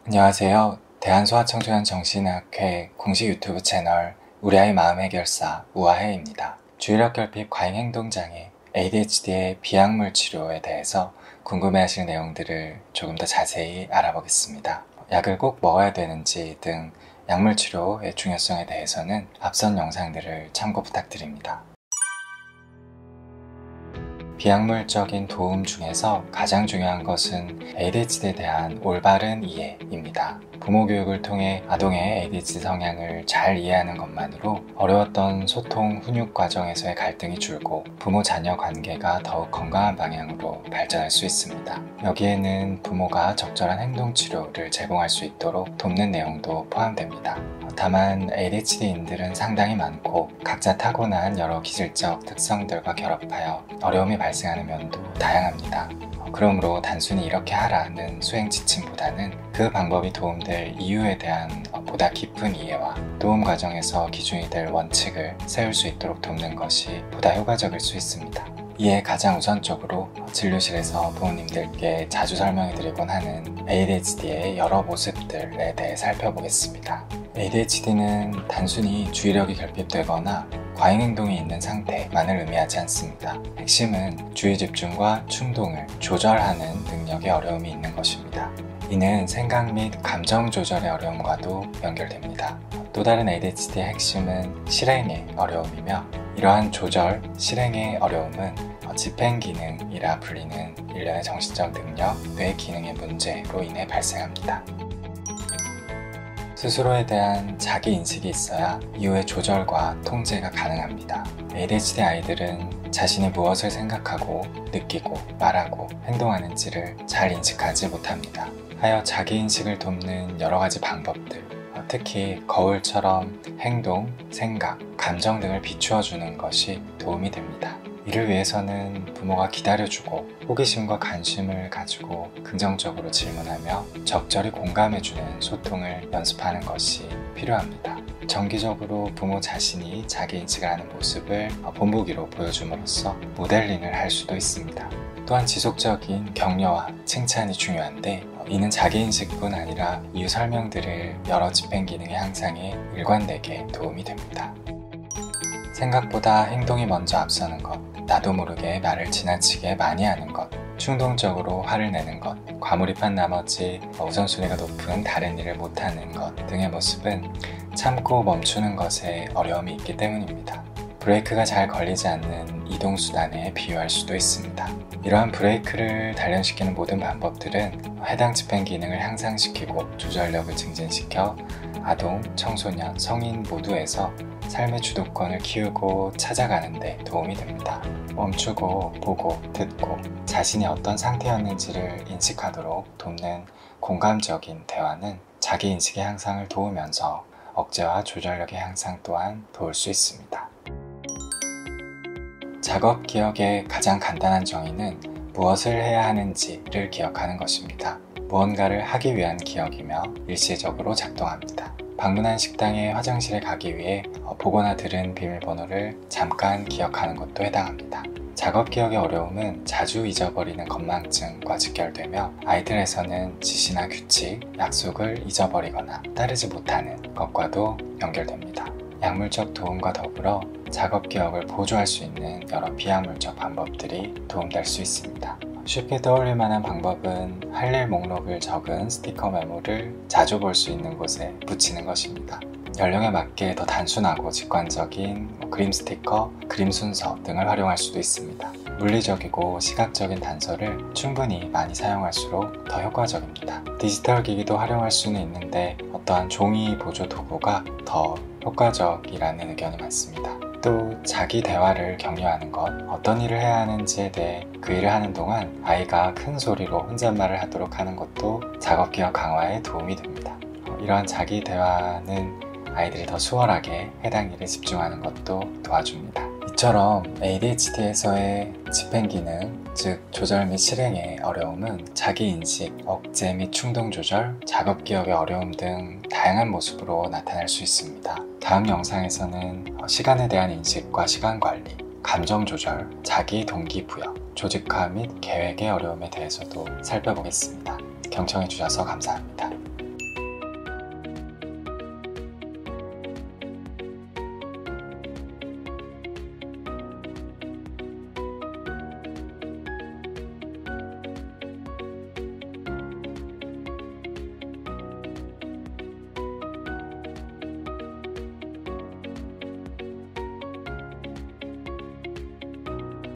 안녕하세요. 대한소아청소년 정신의학회 공식 유튜브 채널 우리 아이 마음 해결사 우아해입니다. 주의력 결핍 과잉 행동장애 ADHD의 비약물 치료에 대해서 궁금해하실 내용들을 조금 더 자세히 알아보겠습니다. 약을 꼭 먹어야 되는지 등 약물 치료의 중요성에 대해서는 앞선 영상들을 참고 부탁드립니다. 비약물적인 도움 중에서 가장 중요한 것은 ADHD에 대한 올바른 이해입니다. 부모 교육을 통해 아동의 ADHD 성향을 잘 이해하는 것만으로 어려웠던 소통, 훈육 과정에서의 갈등이 줄고 부모 자녀 관계가 더욱 건강한 방향으로 발전할 수 있습니다. 여기에는 부모가 적절한 행동 치료를 제공할 수 있도록 돕는 내용도 포함됩니다. 다만 ADHD인들은 상당히 많고 각자 타고난 여러 기질적 특성들과 결합하여 어려움이 발생하는 면도 다양합니다. 그러므로 단순히 이렇게 하라는 수행 지침보다는 그 방법이 도움될 이유에 대한 보다 깊은 이해와 도움 과정에서 기준이 될 원칙을 세울 수 있도록 돕는 것이 보다 효과적일 수 있습니다. 이에 가장 우선적으로 진료실에서 부모님들께 자주 설명해드리곤 하는 ADHD의 여러 모습들에 대해 살펴보겠습니다. ADHD는 단순히 주의력이 결핍되거나 과잉행동이 있는 상태만을 의미하지 않습니다. 핵심은 주의 집중과 충동을 조절하는 능력에 어려움이 있는 것입니다. 이는 생각 및 감정 조절의 어려움과도 연결됩니다. 또 다른 ADHD의 핵심은 실행의 어려움이며 이러한 조절, 실행의 어려움은 집행기능이라 불리는 일련의 정신적 능력, 뇌 기능의 문제로 인해 발생합니다. 스스로에 대한 자기인식이 있어야 이후의 조절과 통제가 가능합니다. ADHD 아이들은 자신이 무엇을 생각하고 느끼고 말하고 행동하는지를 잘 인식하지 못합니다. 하여 자기인식을 돕는 여러 가지 방법들, 특히 거울처럼 행동, 생각, 감정 등을 비추어주는 것이 도움이 됩니다. 이를 위해서는 부모가 기다려주고 호기심과 관심을 가지고 긍정적으로 질문하며 적절히 공감해주는 소통을 연습하는 것이 필요합니다. 정기적으로 부모 자신이 자기인식을 하는 모습을 본보기로 보여줌으로써 모델링을 할 수도 있습니다. 또한 지속적인 격려와 칭찬이 중요한데 이는 자기인식뿐 아니라 이유 설명들을 여러 집행기능의 향상에 일관되게 도움이 됩니다. 생각보다 행동이 먼저 앞서는 것, 나도 모르게 말을 지나치게 많이 하는 것, 충동적으로 화를 내는 것, 과몰입한 나머지 우선순위가 높은 다른 일을 못하는 것 등의 모습은 참고 멈추는 것에 어려움이 있기 때문입니다. 브레이크가 잘 걸리지 않는 이동수단에 비유할 수도 있습니다. 이러한 브레이크를 단련시키는 모든 방법들은 해당 집행 기능을 향상시키고 조절력을 증진시켜 아동, 청소년, 성인 모두에서 삶의 주도권을 키우고 찾아가는 데 도움이 됩니다. 멈추고 보고 듣고 자신이 어떤 상태였는지를 인식하도록 돕는 공감적인 대화는 자기인식의 향상을 도우면서 억제와 조절력의 향상 또한 도울 수 있습니다. 작업 기억의 가장 간단한 정의는 무엇을 해야 하는지를 기억하는 것입니다. 무언가를 하기 위한 기억이며 일시적으로 작동합니다. 방문한 식당에 화장실에 가기 위해 보거나 들은 비밀번호를 잠깐 기억하는 것도 해당합니다. 작업 기억의 어려움은 자주 잊어버리는 건망증과 직결되며 아이들에서는 지시나 규칙, 약속을 잊어버리거나 따르지 못하는 것과도 연결됩니다. 약물적 도움과 더불어 작업 기억을 보조할 수 있는 여러 비약물적 방법들이 도움될 수 있습니다. 쉽게 떠올릴 만한 방법은 할 일 목록을 적은 스티커 메모를 자주 볼 수 있는 곳에 붙이는 것입니다. 연령에 맞게 더 단순하고 직관적인 그림 스티커, 그림 순서 등을 활용할 수도 있습니다. 물리적이고 시각적인 단서를 충분히 많이 사용할수록 더 효과적입니다. 디지털 기기도 활용할 수는 있는데 어떠한 종이 보조 도구가 더 효과적이라는 의견이 많습니다. 또 자기 대화를 격려하는 것, 어떤 일을 해야 하는지에 대해 그 일을 하는 동안 아이가 큰 소리로 혼잣말을 하도록 하는 것도 작업 기억 강화에 도움이 됩니다. 이러한 자기 대화는 아이들이 더 수월하게 해당 일에 집중하는 것도 도와줍니다. 이처럼 ADHD에서의 집행기능, 즉 조절 및 실행의 어려움은 자기인식, 억제 및 충동 조절, 작업 기억의 어려움 등 다양한 모습으로 나타날 수 있습니다. 다음 영상에서는 시간에 대한 인식과 시간 관리, 감정 조절, 자기 동기부여, 조직화 및 계획의 어려움에 대해서도 살펴보겠습니다. 경청해 주셔서 감사합니다.